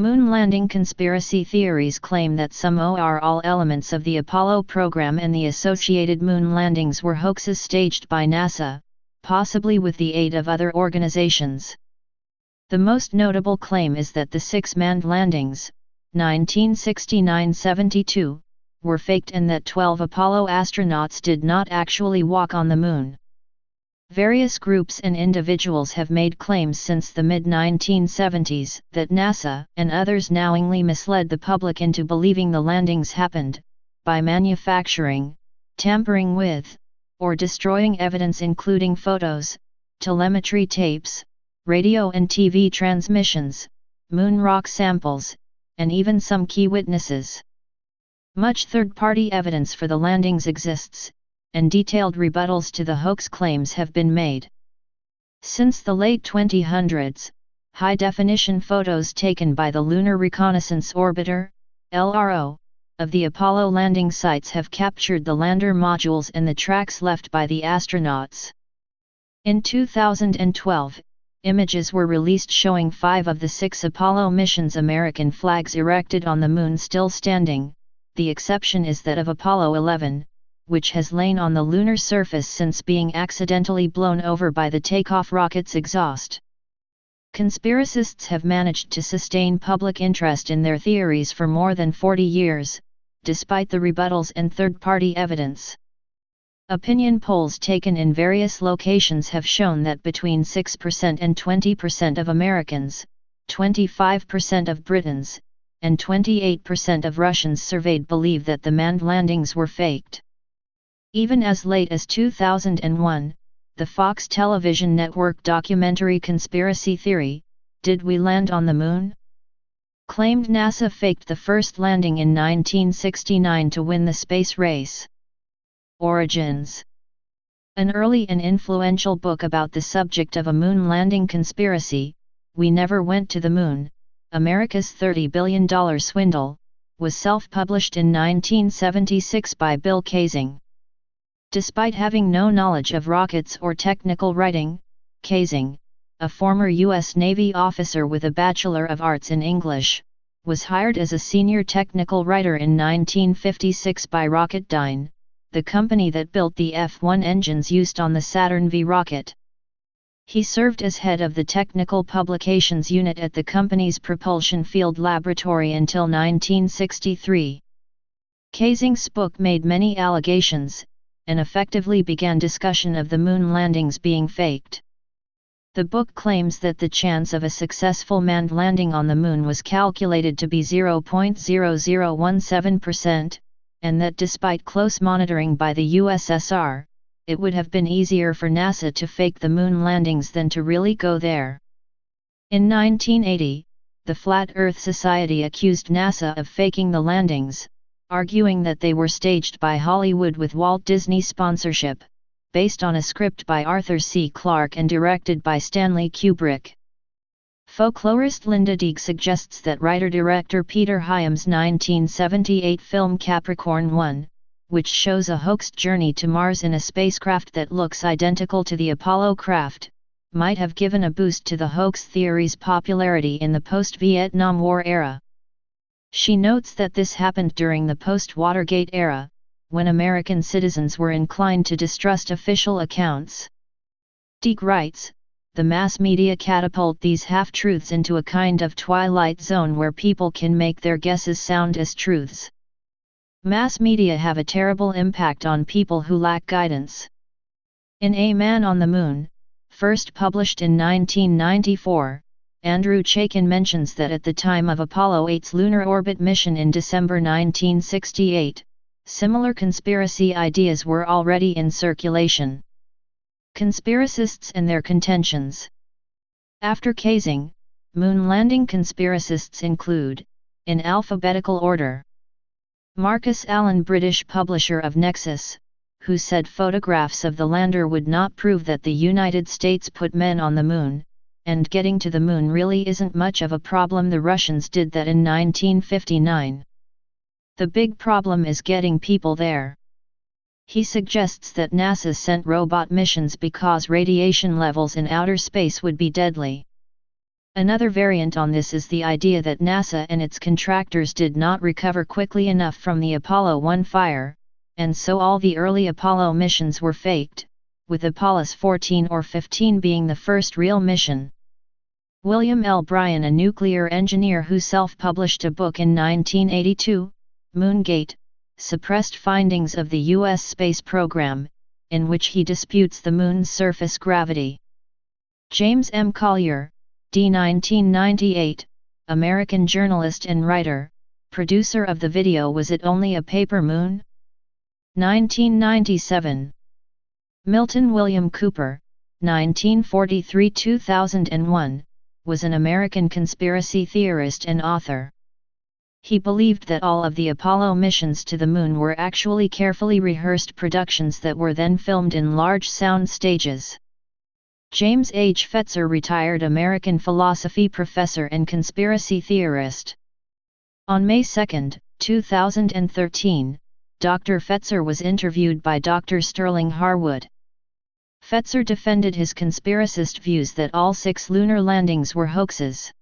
Moon landing conspiracy theories claim that some or all elements of the Apollo program and the associated moon landings were hoaxes staged by NASA, possibly with the aid of other organizations. The most notable claim is that the 6 manned landings, 1969-72, were faked and that 12 Apollo astronauts did not actually walk on the moon. Various groups and individuals have made claims since the mid-1970s that NASA and others knowingly misled the public into believing the landings happened, by manufacturing, tampering with, or destroying evidence including photos, telemetry tapes, radio and TV transmissions, moon rock samples, and even some key witnesses. Much third-party evidence for the landings exists, and detailed rebuttals to the hoax claims have been made. Since the late 2000s, high-definition photos taken by the Lunar Reconnaissance Orbiter, LRO, of the Apollo landing sites have captured the lander modules and the tracks left by the astronauts. In 2012, images were released showing 5 of the 6 Apollo missions' American flags erected on the moon still standing. The exception is that of Apollo 11, which has lain on the lunar surface since being accidentally blown over by the takeoff rocket's exhaust. Conspiracists have managed to sustain public interest in their theories for more than 40 years, despite the rebuttals and third-party evidence. Opinion polls taken in various locations have shown that between 6% and 20% of Americans, 25% of Britons, and 28% of Russians surveyed believe that the manned landings were faked. Even as late as 2001, the Fox television network documentary Conspiracy Theory, Did We Land on the Moon?, claimed NASA faked the first landing in 1969 to win the space race. Origins. An early and influential book about the subject of a moon landing conspiracy, We Never Went to the Moon, America's $30 billion Swindle, was self-published in 1976 by Bill Kaysing. Despite having no knowledge of rockets or technical writing, Kaysing, a former U.S. Navy officer with a Bachelor of Arts in English, was hired as a senior technical writer in 1956 by Rocketdyne, the company that built the F-1 engines used on the Saturn V rocket. He served as head of the Technical Publications Unit at the company's Propulsion Field Laboratory until 1963. Kaysing's book made many allegations, and effectively began discussion of the moon landings being faked. The book claims that the chance of a successful manned landing on the moon was calculated to be 0.0017%, and that despite close monitoring by the USSR, it would have been easier for NASA to fake the moon landings than to really go there. In 1980, the Flat Earth Society accused NASA of faking the landings, arguing that they were staged by Hollywood with Walt Disney sponsorship, based on a script by Arthur C. Clarke and directed by Stanley Kubrick. Folklorist Linda Deeg suggests that writer-director Peter Hyams' 1978 film Capricorn 1, which shows a hoaxed journey to Mars in a spacecraft that looks identical to the Apollo craft, might have given a boost to the hoax theory's popularity in the post-Vietnam War era. She notes that this happened during the post-Watergate era, when American citizens were inclined to distrust official accounts. Deeg writes, "The mass media catapult these half-truths into a kind of twilight zone where people can make their guesses sound as truths. Mass media have a terrible impact on people who lack guidance." In A Man on the Moon, first published in 1994, Andrew Chaikin mentions that at the time of Apollo 8's lunar orbit mission in December 1968, similar conspiracy ideas were already in circulation. Conspiracists and their contentions. After Kaysing, moon landing conspiracists include, in alphabetical order, Marcus Allen, British publisher of Nexus, who said photographs of the lander would not prove that the United States put men on the moon, and getting to the moon really isn't much of a problem. The Russians did that in 1959. The big problem is getting people there. He suggests that NASA sent robot missions because radiation levels in outer space would be deadly. Another variant on this is the idea that NASA and its contractors did not recover quickly enough from the Apollo 1 fire, and so all the early Apollo missions were faked, with Apollos 14 or 15 being the first real mission. William L. Bryan, a nuclear engineer who self-published a book in 1982, Moongate, suppressed findings of the U.S. space program, in which he disputes the Moon's surface gravity. James M. Collier, d. 1998, American journalist and writer, producer of the video Was It Only a Paper Moon? 1997. Milton William Cooper, 1943–2001, was an American conspiracy theorist and author. He believed that all of the Apollo missions to the Moon were actually carefully rehearsed productions that were then filmed in large sound stages. James H. Fetzer, retired American philosophy professor and conspiracy theorist. On May 2, 2013, Dr. Fetzer was interviewed by Dr. Sterling Harwood. Fetzer defended his conspiracist views that all 6 lunar landings were hoaxes.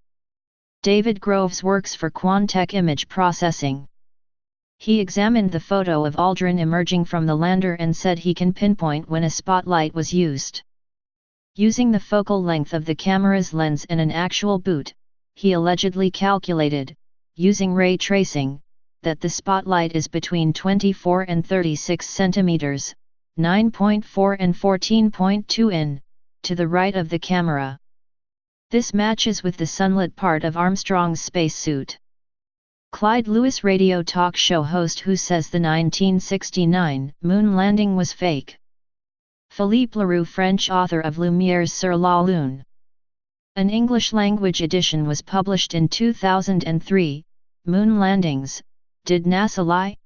David Groves works for Quantech Image Processing. He examined the photo of Aldrin emerging from the lander and said he can pinpoint when a spotlight was used. Using the focal length of the camera's lens and an actual boot, he allegedly calculated, using ray tracing, that the spotlight is between 24 and 36 centimeters, 9.4 and 14.2 in, to the right of the camera. This matches with the sunlit part of Armstrong's spacesuit. Clyde Lewis, radio talk show host who says the 1969 moon landing was fake. Philippe Leroux, French author of Lumiere's Sur la Lune. An English-language edition was published in 2003, Moon Landings, Did NASA Lie?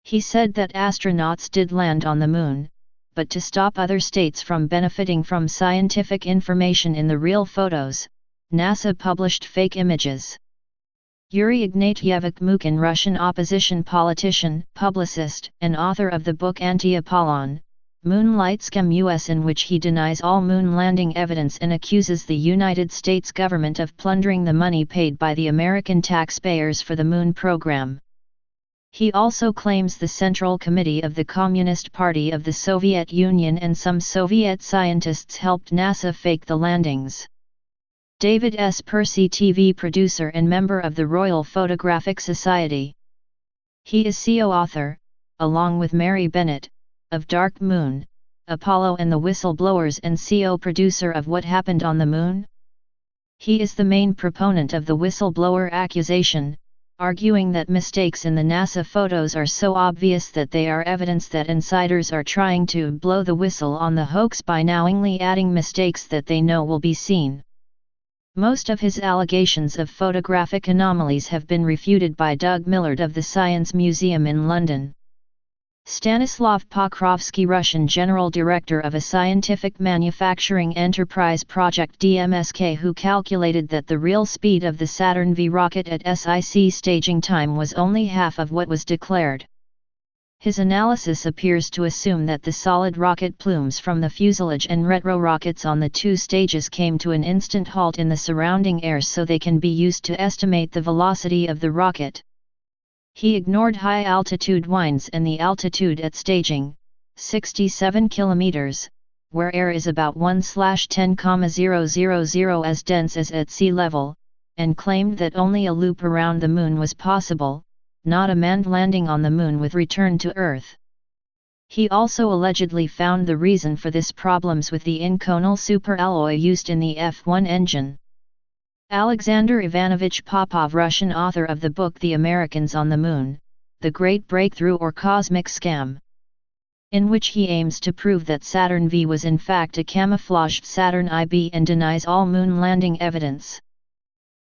He said that astronauts did land on the Moon, but to stop other states from benefiting from scientific information in the real photos, NASA published fake images. Yuri Ignatievich Mukhin, Russian opposition politician, publicist, and author of the book Anti-Apollon, Moonlight Scam US, in which he denies all moon landing evidence and accuses the United States government of plundering the money paid by the American taxpayers for the moon program. He also claims the Central Committee of the Communist Party of the Soviet Union and some Soviet scientists helped NASA fake the landings. David S. Percy, TV producer and member of the Royal Photographic Society. He is co-author, along with Mary Bennett, of Dark Moon, Apollo and the Whistleblowers, and co-producer of What Happened on the Moon. He is the main proponent of the whistleblower accusation, arguing that mistakes in the NASA photos are so obvious that they are evidence that insiders are trying to blow the whistle on the hoax by knowingly adding mistakes that they know will be seen. Most of his allegations of photographic anomalies have been refuted by Doug Millard of the Science Museum in London. Stanislav Pokrovsky, Russian general director of a scientific manufacturing enterprise Project DMSK, who calculated that the real speed of the Saturn V rocket at SIC staging time was only half of what was declared. His analysis appears to assume that the solid rocket plumes from the fuselage and retro-rockets on the 2 stages came to an instant halt in the surrounding air so they can be used to estimate the velocity of the rocket. He ignored high-altitude winds and the altitude at staging, 67 kilometers, where air is about 1/10,000 as dense as at sea level, and claimed that only a loop around the Moon was possible, not a manned landing on the Moon with return to Earth. He also allegedly found the reason for this problems with the inconel superalloy used in the F-1 engine. Alexander Ivanovich Popov, Russian author of the book The Americans on the Moon, The Great Breakthrough or Cosmic Scam, in which he aims to prove that Saturn V was in fact a camouflaged Saturn IB and denies all moon landing evidence.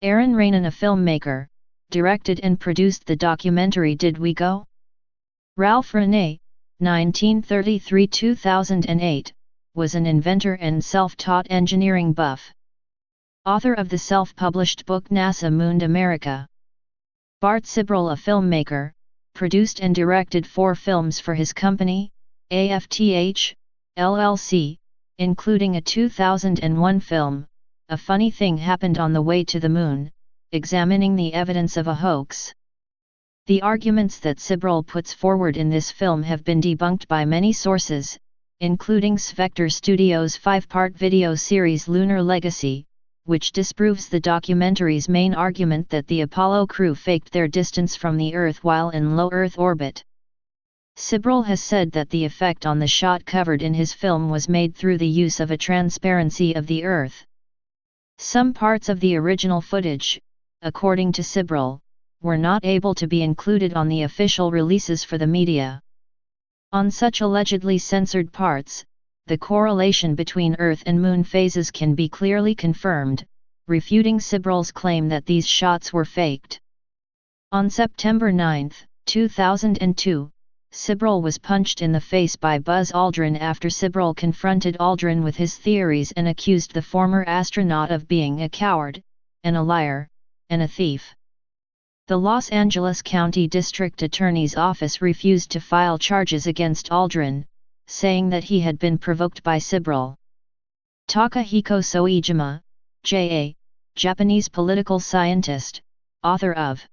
Aaron Rainan, a filmmaker, directed and produced the documentary Did We Go? Ralph Rene, 1933–2008, was an inventor and self-taught engineering buff. Author of the self-published book NASA Mooned America. Bart Sibrel, a filmmaker, produced and directed 4 films for his company, AFTH, LLC, including a 2001 film, a funny thing happened on the way to the moon, examining the evidence of a hoax. The arguments that Sibrel puts forward in this film have been debunked by many sources, including Svector Studios' 5-part video series Lunar Legacy, which disproves the documentary's main argument that the Apollo crew faked their distance from the Earth while in low Earth orbit. Sibrel has said that the effect on the shot covered in his film was made through the use of a transparency of the Earth. Some parts of the original footage, according to Sibrel, were not able to be included on the official releases for the media. On such allegedly censored parts, the correlation between Earth and Moon phases can be clearly confirmed, refuting Sibrel's claim that these shots were faked. On September 9, 2002, Sibrel was punched in the face by Buzz Aldrin after Sibrel confronted Aldrin with his theories and accused the former astronaut of being a coward, and a liar, and a thief. The Los Angeles County District Attorney's Office refused to file charges against Aldrin, saying that he had been provoked by Sibrel. Takahiko Soejima, J.A., Japanese political scientist, author of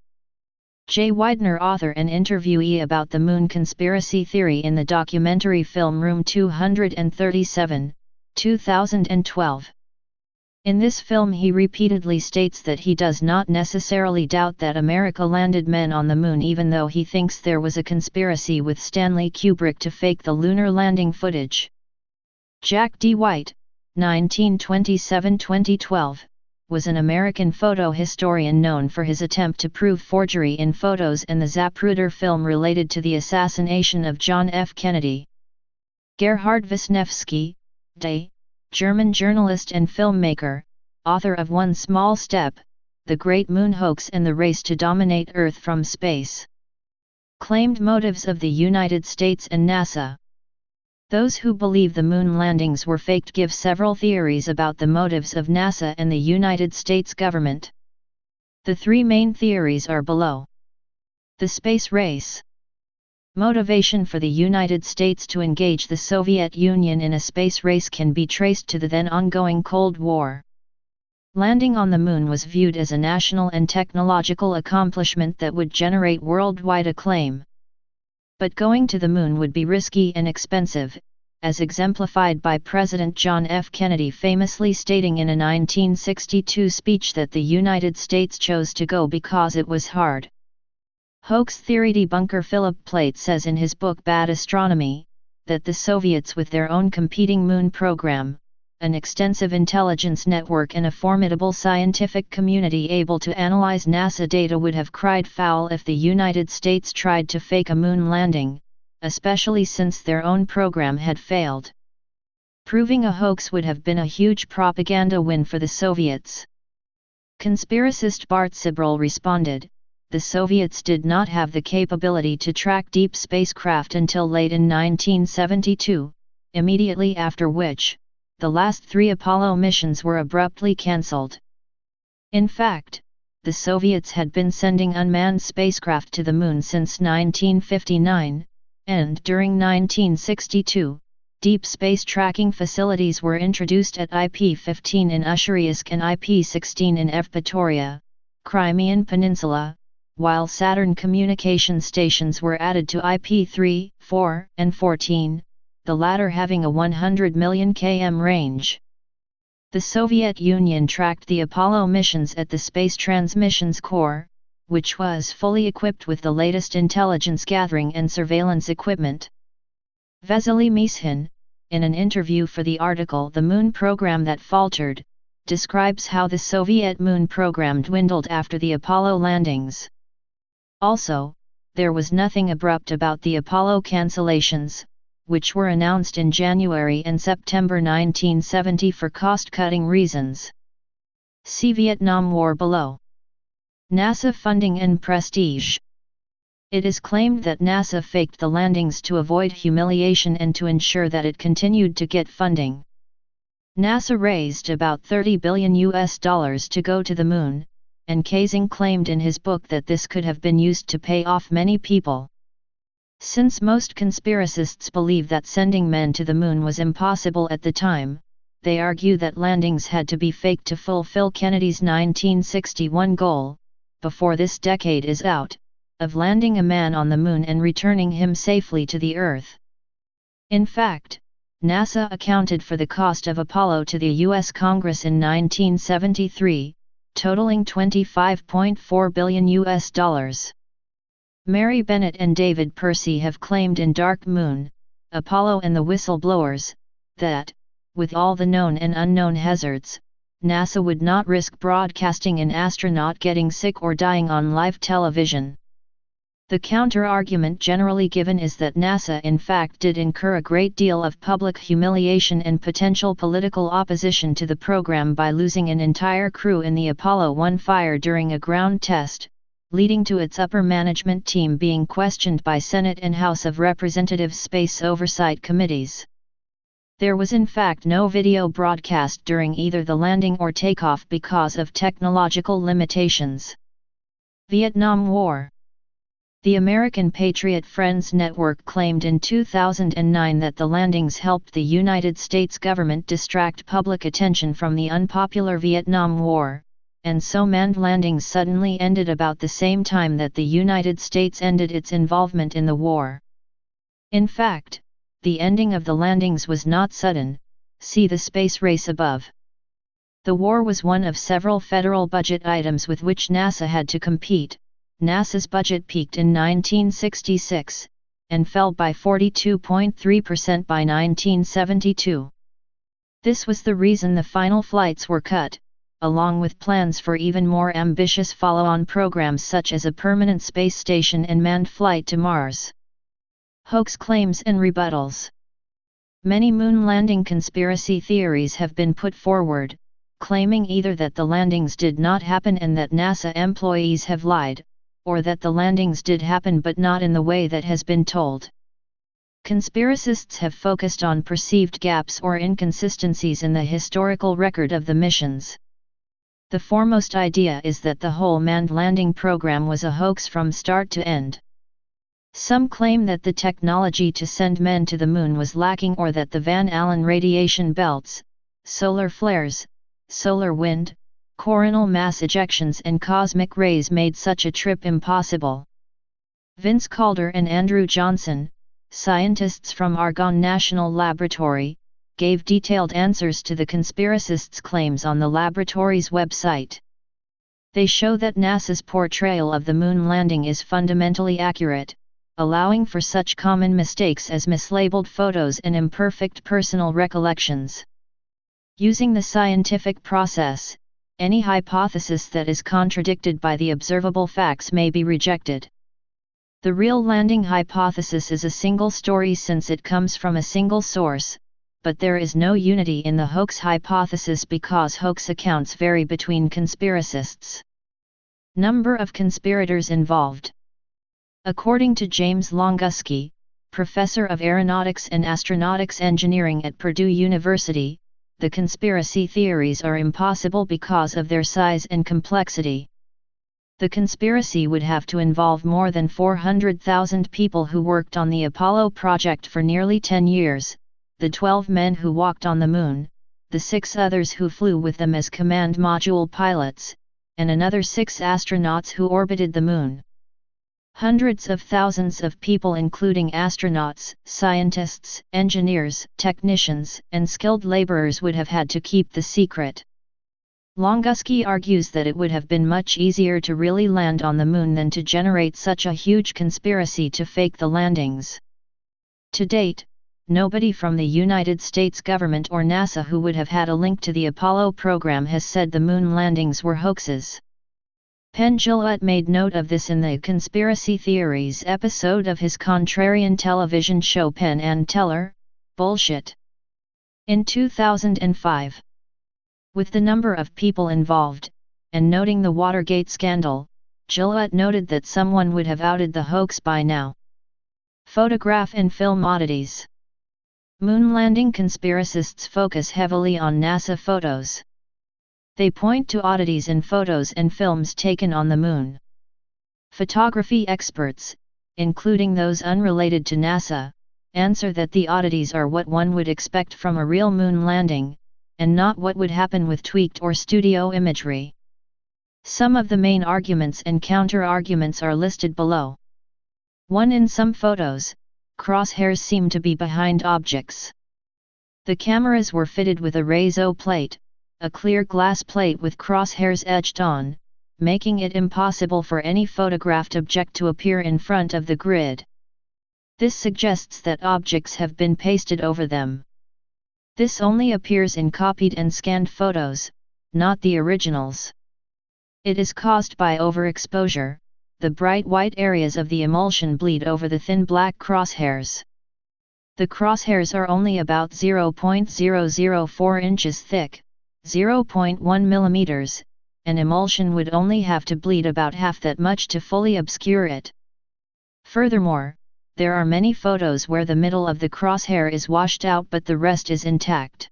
J. Widener, author and interviewee about the moon conspiracy theory in the documentary film Room 237, 2012. In this film he repeatedly states that he does not necessarily doubt that America landed men on the moon, even though he thinks there was a conspiracy with Stanley Kubrick to fake the lunar landing footage. Jack D. White, 1927–2012, was an American photo historian known for his attempt to prove forgery in photos and the Zapruder film related to the assassination of John F. Kennedy. Gerhard Wisniewski, D., German journalist and filmmaker, author of One Small Step, The Great Moon Hoax and the Race to Dominate Earth from Space. Claimed motives of the United States and NASA. Those who believe the moon landings were faked give several theories about the motives of NASA and the United States government. The three main theories are below. The space race. Motivation for the United States to engage the Soviet Union in a space race can be traced to the then ongoing Cold War. Landing on the moon was viewed as a national and technological accomplishment that would generate worldwide acclaim. But going to the moon would be risky and expensive, as exemplified by President John F. Kennedy famously stating in a 1962 speech that the United States chose to go because it was hard. Hoax theory debunker Philip Plait says in his book Bad Astronomy, that the Soviets, with their own competing moon program, an extensive intelligence network and a formidable scientific community able to analyze NASA data, would have cried foul if the United States tried to fake a moon landing, especially since their own program had failed. Proving a hoax would have been a huge propaganda win for the Soviets. Conspiracist Bart Sibrel responded, the Soviets did not have the capability to track deep spacecraft until late in 1972, immediately after which, the last 3 Apollo missions were abruptly cancelled. In fact, the Soviets had been sending unmanned spacecraft to the moon since 1959, and during 1962, deep space tracking facilities were introduced at IP-15 in Ushariysk and IP-16 in Evpatoria, Crimean Peninsula, while Saturn communication stations were added to IP-3, 4, and 14, the latter having a 100 million km range. The Soviet Union tracked the Apollo missions at the Space Transmissions Corps, which was fully equipped with the latest intelligence gathering and surveillance equipment. Vasily Mishin, in an interview for the article The Moon Program That Faltered, describes how the Soviet moon program dwindled after the Apollo landings. Also, there was nothing abrupt about the Apollo cancellations, which were announced in January and September 1970 for cost-cutting reasons. See Vietnam War below. NASA funding and prestige. It is claimed that NASA faked the landings to avoid humiliation and to ensure that it continued to get funding. NASA raised about $30 billion to go to the moon, and Kaysing claimed in his book that this could have been used to pay off many people. Since most conspiracists believe that sending men to the moon was impossible at the time, they argue that landings had to be faked to fulfill Kennedy's 1961 goal, before this decade is out, of landing a man on the moon and returning him safely to the Earth. In fact, NASA accounted for the cost of Apollo to the U.S. Congress in 1973, totaling $25.4 billion. Mary Bennett and David Percy have claimed in Dark Moon, Apollo and the Whistleblowers, that, with all the known and unknown hazards, NASA would not risk broadcasting an astronaut getting sick or dying on live television. The counter-argument generally given is that NASA in fact did incur a great deal of public humiliation and potential political opposition to the program by losing an entire crew in the Apollo 1 fire during a ground test, leading to its upper management team being questioned by Senate and House of Representatives Space Oversight Committees. There was in fact no video broadcast during either the landing or takeoff because of technological limitations. Vietnam War. The American Patriot Friends Network claimed in 2009 that the landings helped the United States government distract public attention from the unpopular Vietnam War, and so manned landings suddenly ended about the same time that the United States ended its involvement in the war. In fact, the ending of the landings was not sudden, see the space race above. The war was one of several federal budget items with which NASA had to compete. NASA's budget peaked in 1966, and fell by 42.3% by 1972. This was the reason the final flights were cut, along with plans for even more ambitious follow-on programs such as a permanent space station and manned flight to Mars. Hoax claims and rebuttals. Many moon landing conspiracy theories have been put forward, claiming either that the landings did not happen and that NASA employees have lied, or that the landings did happen but not in the way that has been told. Conspiracists have focused on perceived gaps or inconsistencies in the historical record of the missions. The foremost idea is that the whole manned landing program was a hoax from start to end. Some claim that the technology to send men to the moon was lacking or that the Van Allen radiation belts, solar flares, solar wind, coronal mass ejections and cosmic rays made such a trip impossible. Vince Calder and Andrew Johnson, scientists from Argonne National Laboratory, gave detailed answers to the conspiracists' claims on the laboratory's website. They show that NASA's portrayal of the moon landing is fundamentally accurate, allowing for such common mistakes as mislabeled photos and imperfect personal recollections. Using the scientific process, any hypothesis that is contradicted by the observable facts may be rejected. The real landing hypothesis is a single story since it comes from a single source, but there is no unity in the hoax hypothesis because hoax accounts vary between conspiracists. Number of conspirators involved. According to James Longuski, professor of aeronautics and astronautics engineering at Purdue University, the conspiracy theories are impossible because of their size and complexity. The conspiracy would have to involve more than 400,000 people who worked on the Apollo project for nearly 10 years, the 12 men who walked on the moon, the 6 others who flew with them as command module pilots, and another 6 astronauts who orbited the moon. Hundreds of thousands of people including astronauts, scientists, engineers, technicians, and skilled laborers would have had to keep the secret. Longuski argues that it would have been much easier to really land on the moon than to generate such a huge conspiracy to fake the landings. To date, nobody from the United States government or NASA who would have had a link to the Apollo program has said the moon landings were hoaxes. Penn Jillette made note of this in the Conspiracy Theories episode of his contrarian television show Penn and Teller, Bullshit. In 2005. With the number of people involved, and noting the Watergate scandal, Jillette noted that someone would have outed the hoax by now. Photograph and film oddities. Moon landing conspiracists focus heavily on NASA photos. They point to oddities in photos and films taken on the moon. Photography experts, including those unrelated to NASA, answer that the oddities are what one would expect from a real moon landing, and not what would happen with tweaked or studio imagery. Some of the main arguments and counter-arguments are listed below. 1. In some photos, crosshairs seem to be behind objects. The cameras were fitted with a réseau plate, a clear glass plate with crosshairs etched on, making it impossible for any photographed object to appear in front of the grid. This suggests that objects have been pasted over them. This only appears in copied and scanned photos, not the originals. It is caused by overexposure. The bright white areas of the emulsion bleed over the thin black crosshairs. The crosshairs are only about 0.004 inches thick, 0.1 millimeters, and emulsion would only have to bleed about half that much to fully obscure it. Furthermore, there are many photos where the middle of the crosshair is washed out but the rest is intact.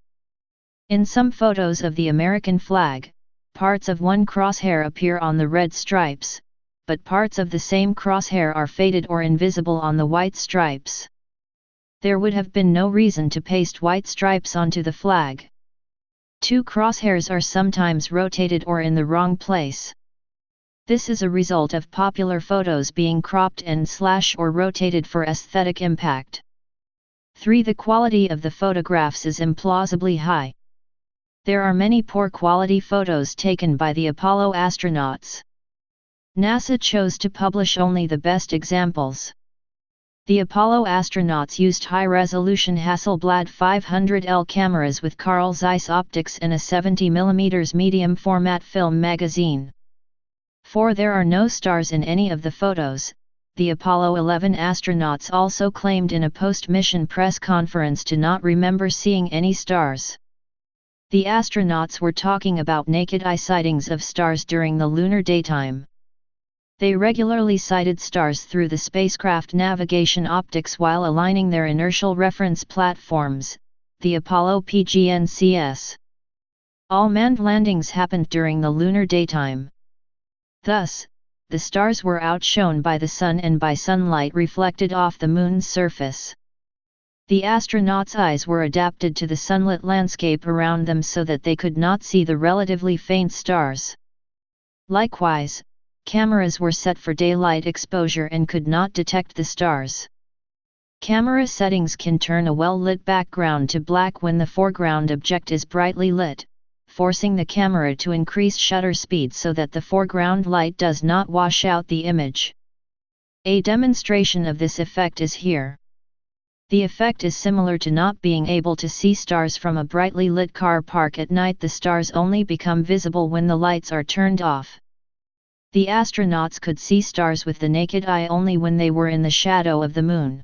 In some photos of the American flag, parts of one crosshair appear on the red stripes, but parts of the same crosshair are faded or invisible on the white stripes. There would have been no reason to paste white stripes onto the flag. 2 crosshairs are sometimes rotated or in the wrong place. This is a result of popular photos being cropped and or rotated for aesthetic impact. 3. The quality of the photographs is implausibly high. There are many poor quality photos taken by the Apollo astronauts. NASA chose to publish only the best examples. The Apollo astronauts used high-resolution Hasselblad 500L cameras with Carl Zeiss optics and a 70mm medium-format film magazine. 4. There are no stars in any of the photos. The Apollo 11 astronauts also claimed in a post-mission press conference to not remember seeing any stars. The astronauts were talking about naked eye sightings of stars during the lunar daytime. They regularly sighted stars through the spacecraft navigation optics while aligning their inertial reference platforms, the Apollo PGNCS. All manned landings happened during the lunar daytime. Thus, the stars were outshone by the sun and by sunlight reflected off the moon's surface. The astronauts' eyes were adapted to the sunlit landscape around them so that they could not see the relatively faint stars. Likewise, cameras were set for daylight exposure and could not detect the stars. Camera settings can turn a well-lit background to black when the foreground object is brightly lit, forcing the camera to increase shutter speed so that the foreground light does not wash out the image. A demonstration of this effect is here. The effect is similar to not being able to see stars from a brightly lit car park at night. The stars only become visible when the lights are turned off. The astronauts could see stars with the naked eye only when they were in the shadow of the moon.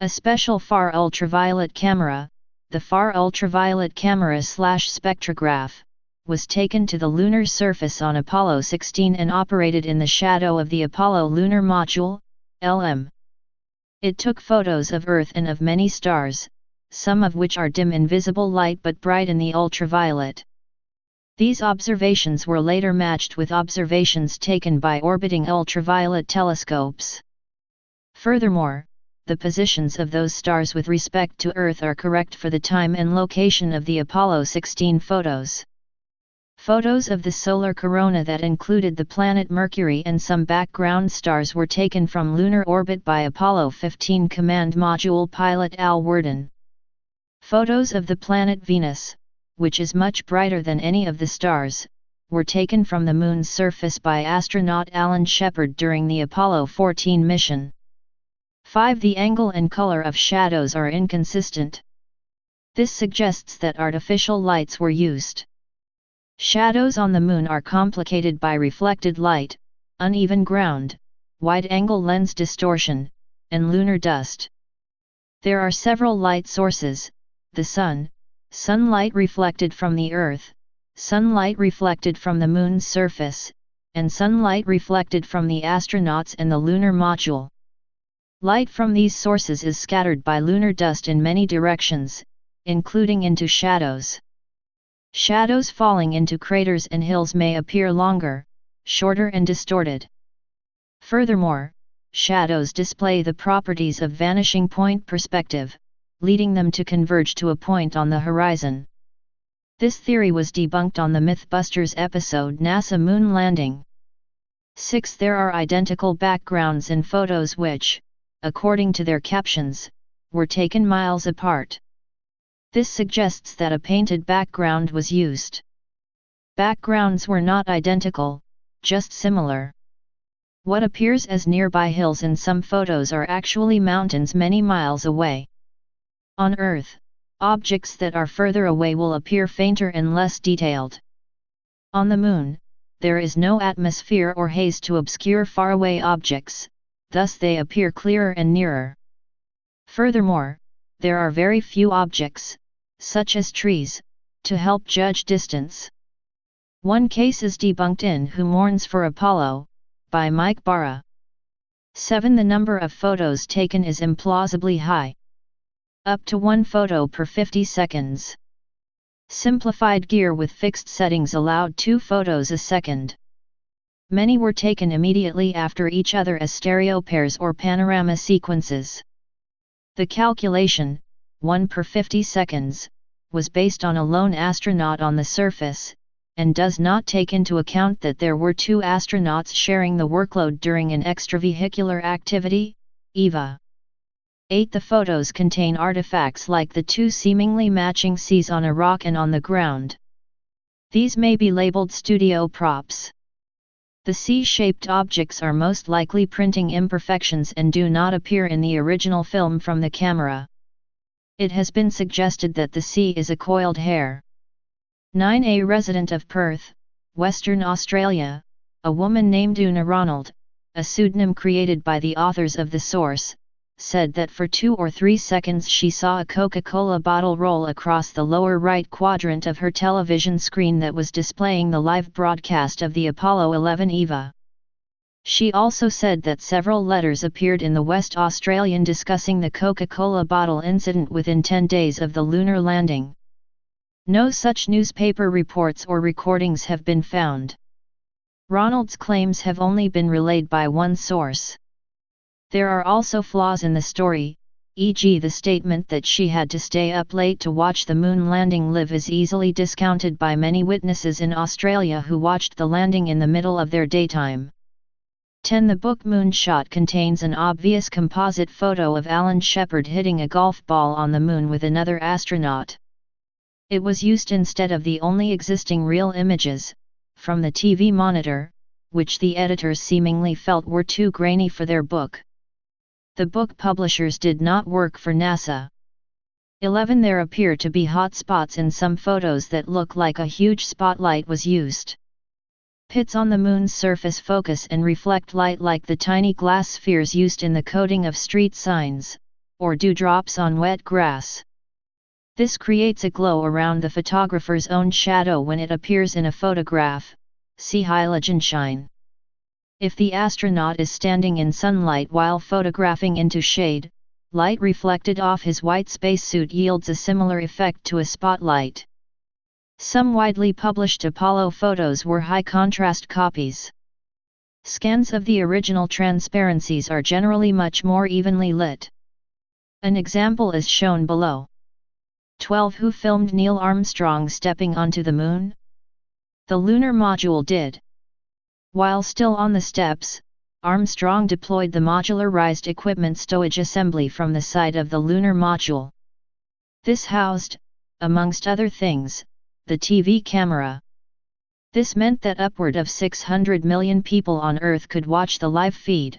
A special far ultraviolet camera, the far ultraviolet camera / spectrograph, was taken to the lunar surface on Apollo 16 and operated in the shadow of the Apollo Lunar Module, LM. It took photos of Earth and of many stars, some of which are dim in visible light but bright in the ultraviolet. These observations were later matched with observations taken by orbiting ultraviolet telescopes. Furthermore, the positions of those stars with respect to Earth are correct for the time and location of the Apollo 16 photos. Photos of the solar corona that included the planet Mercury and some background stars were taken from lunar orbit by Apollo 15 command module pilot Al Worden. Photos of the planet Venus, which is much brighter than any of the stars, were taken from the Moon's surface by astronaut Alan Shepard during the Apollo 14 mission. 5. The angle and color of shadows are inconsistent. This suggests that artificial lights were used. Shadows on the Moon are complicated by reflected light, uneven ground, wide-angle lens distortion, and lunar dust. There are several light sources: the Sun, sunlight reflected from the Earth, sunlight reflected from the Moon's surface, and sunlight reflected from the astronauts and the lunar module. Light from these sources is scattered by lunar dust in many directions, including into shadows. Shadows falling into craters and hills may appear longer, shorter and distorted. Furthermore, shadows display the properties of vanishing point perspective, leading them to converge to a point on the horizon. This theory was debunked on the Mythbusters episode NASA Moon Landing. 6. There are identical backgrounds in photos which, according to their captions, were taken miles apart. This suggests that a painted background was used. Backgrounds were not identical, just similar. What appears as nearby hills in some photos are actually mountains many miles away. On Earth, objects that are further away will appear fainter and less detailed. On the Moon, there is no atmosphere or haze to obscure faraway objects, thus they appear clearer and nearer. Furthermore, there are very few objects, such as trees, to help judge distance. One case is debunked in Who Mourns for Apollo, by Mike Barra. 7. The number of photos taken is implausibly high. Up to 1 photo per 50 seconds. Simplified gear with fixed settings allowed 2 photos a second. Many were taken immediately after each other as stereo pairs or panorama sequences. The calculation, 1 per 50 seconds, was based on a lone astronaut on the surface, and does not take into account that there were 2 astronauts sharing the workload during an extravehicular activity, EVA. 8. The photos contain artifacts like the 2 seemingly matching Cs on a rock and on the ground. These may be labeled studio props. The C-shaped objects are most likely printing imperfections and do not appear in the original film from the camera. It has been suggested that the C is a coiled hair. 9. A resident of Perth, Western Australia, a woman named Una Ronald, a pseudonym created by the authors of the source, said that for 2 or 3 seconds she saw a Coca-Cola bottle roll across the lower right quadrant of her television screen that was displaying the live broadcast of the Apollo 11 EVA. She also said that several letters appeared in the West Australian discussing the Coca-Cola bottle incident within 10 days of the lunar landing. No such newspaper reports or recordings have been found. Ronald's claims have only been relayed by one source. There are also flaws in the story, e.g. the statement that she had to stay up late to watch the moon landing live is easily discounted by many witnesses in Australia who watched the landing in the middle of their daytime. 10. The book Moonshot contains an obvious composite photo of Alan Shepard hitting a golf ball on the moon with another astronaut. It was used instead of the only existing real images, from the TV monitor, which the editors seemingly felt were too grainy for their book. The book publishers did not work for NASA. 11. There appear to be hot spots in some photos that look like a huge spotlight was used. Pits on the moon's surface focus and reflect light like the tiny glass spheres used in the coating of street signs, or dewdrops on wet grass. This creates a glow around the photographer's own shadow when it appears in a photograph. See halogen shine. If the astronaut is standing in sunlight while photographing into shade, light reflected off his white spacesuit yields a similar effect to a spotlight. Some widely published Apollo photos were high-contrast copies. Scans of the original transparencies are generally much more evenly lit. An example is shown below. 12. Who filmed Neil Armstrong stepping onto the moon? The lunar module did. While still on the steps, Armstrong deployed the modularized equipment stowage assembly from the side of the lunar module. This housed, amongst other things, the TV camera. This meant that upward of 600 million people on Earth could watch the live feed.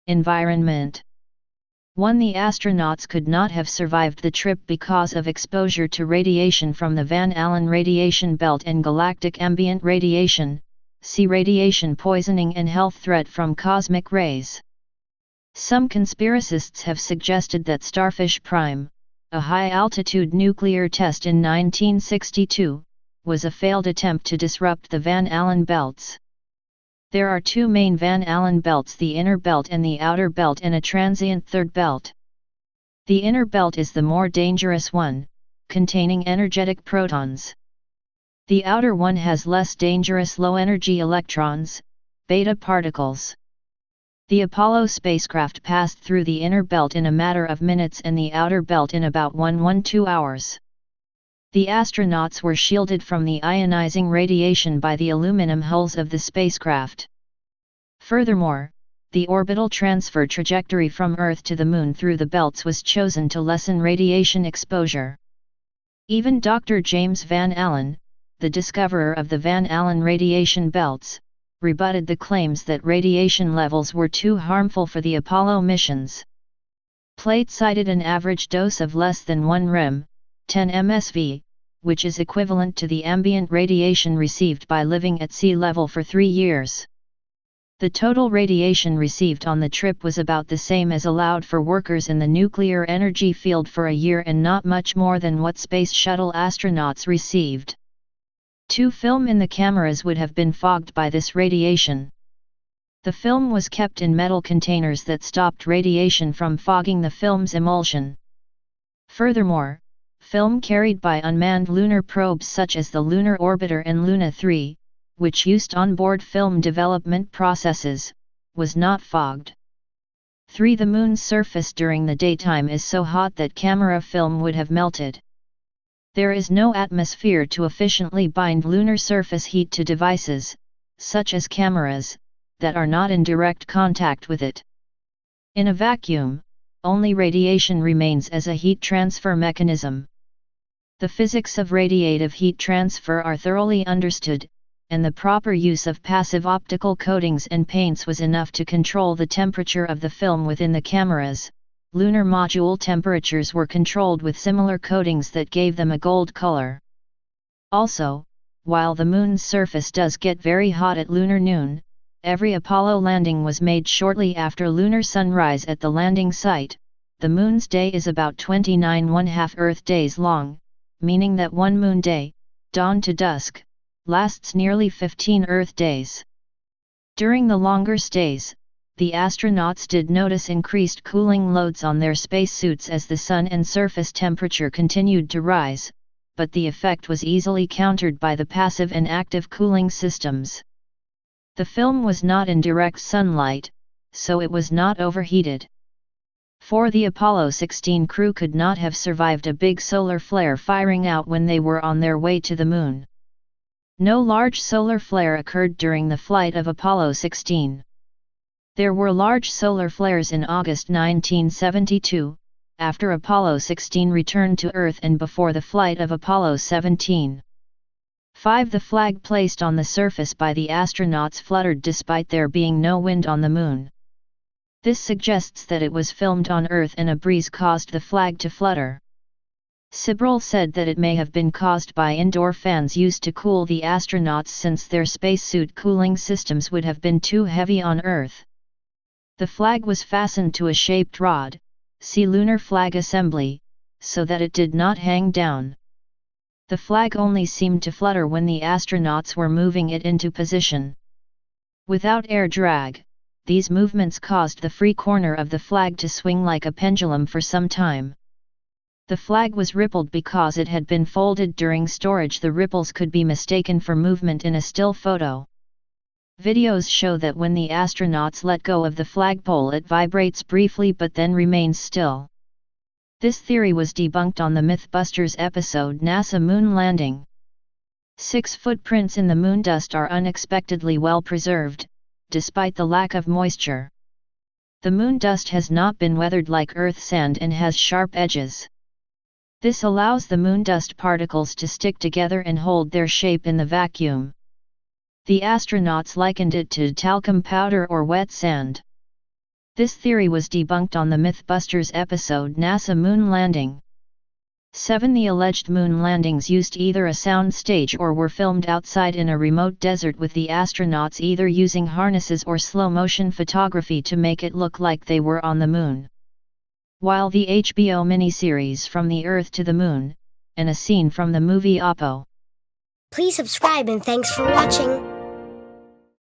Environment. 1. The astronauts could not have survived the trip because of exposure to radiation from the Van Allen radiation belt and galactic ambient radiation, see radiation poisoning and health threat from cosmic rays. Some conspiracists have suggested that Starfish Prime, a high-altitude nuclear test in 1962, was a failed attempt to disrupt the Van Allen belts. There are 2 main Van Allen belts, the inner belt and the outer belt, and a transient third belt. The inner belt is the more dangerous one, containing energetic protons. The outer one has less dangerous low-energy electrons, beta particles. The Apollo spacecraft passed through the inner belt in a matter of minutes and the outer belt in about 1–2 hours. The astronauts were shielded from the ionizing radiation by the aluminum hulls of the spacecraft. Furthermore, the orbital transfer trajectory from Earth to the Moon through the belts was chosen to lessen radiation exposure. Even Dr. James Van Allen, the discoverer of the Van Allen radiation belts, rebutted the claims that radiation levels were too harmful for the Apollo missions. Plate cited an average dose of less than 1 rem, 10 MSV, which is equivalent to the ambient radiation received by living at sea level for 3 years. The total radiation received on the trip was about the same as allowed for workers in the nuclear energy field for a year and not much more than what Space Shuttle astronauts received. To film in the cameras would have been fogged by this radiation. The film was kept in metal containers that stopped radiation from fogging the film's emulsion. Furthermore, film carried by unmanned lunar probes such as the Lunar Orbiter and Luna 3, which used onboard film development processes, was not fogged. 3. The Moon's surface during the daytime is so hot that camera film would have melted. There is no atmosphere to efficiently bind lunar surface heat to devices, such as cameras, that are not in direct contact with it. In a vacuum, only radiation remains as a heat transfer mechanism. The physics of radiative heat transfer are thoroughly understood, and the proper use of passive optical coatings and paints was enough to control the temperature of the film within the cameras. Lunar module temperatures were controlled with similar coatings that gave them a gold color. Also, while the Moon's surface does get very hot at lunar noon, every Apollo landing was made shortly after lunar sunrise at the landing site. The Moon's day is about 29½ Earth days long, meaning that one Moon day, dawn to dusk, lasts nearly 15 Earth days. During the longer stays, the astronauts did notice increased cooling loads on their spacesuits as the sun and surface temperature continued to rise, but the effect was easily countered by the passive and active cooling systems. The film was not in direct sunlight, so it was not overheated. 4. The Apollo 16 crew could not have survived a big solar flare firing out when they were on their way to the Moon. No large solar flare occurred during the flight of Apollo 16. There were large solar flares in August 1972, after Apollo 16 returned to Earth and before the flight of Apollo 17. 5. The flag placed on the surface by the astronauts fluttered despite there being no wind on the Moon. This suggests that it was filmed on Earth and a breeze caused the flag to flutter. Sibrel said that it may have been caused by indoor fans used to cool the astronauts since their spacesuit cooling systems would have been too heavy on Earth. The flag was fastened to a shaped rod, see lunar flag assembly, so that it did not hang down. The flag only seemed to flutter when the astronauts were moving it into position. Without air drag, these movements caused the free corner of the flag to swing like a pendulum for some time. The flag was rippled because it had been folded during storage. The ripples could be mistaken for movement in a still photo. Videos show that when the astronauts let go of the flagpole it vibrates briefly but then remains still. This theory was debunked on the Mythbusters episode NASA Moon Landing. 6. Footprints in the moon dust are unexpectedly well preserved, despite the lack of moisture. The moon dust has not been weathered like Earth sand and has sharp edges. This allows the moon dust particles to stick together and hold their shape in the vacuum. The astronauts likened it to talcum powder or wet sand. This theory was debunked on the Mythbusters episode NASA Moon Landing. 7. The alleged moon landings used either a sound stage or were filmed outside in a remote desert with the astronauts either using harnesses or slow-motion photography to make it look like they were on the moon. While the HBO miniseries From the Earth to the Moon, and a scene from the movie Oppo. Please subscribe and thanks for watching.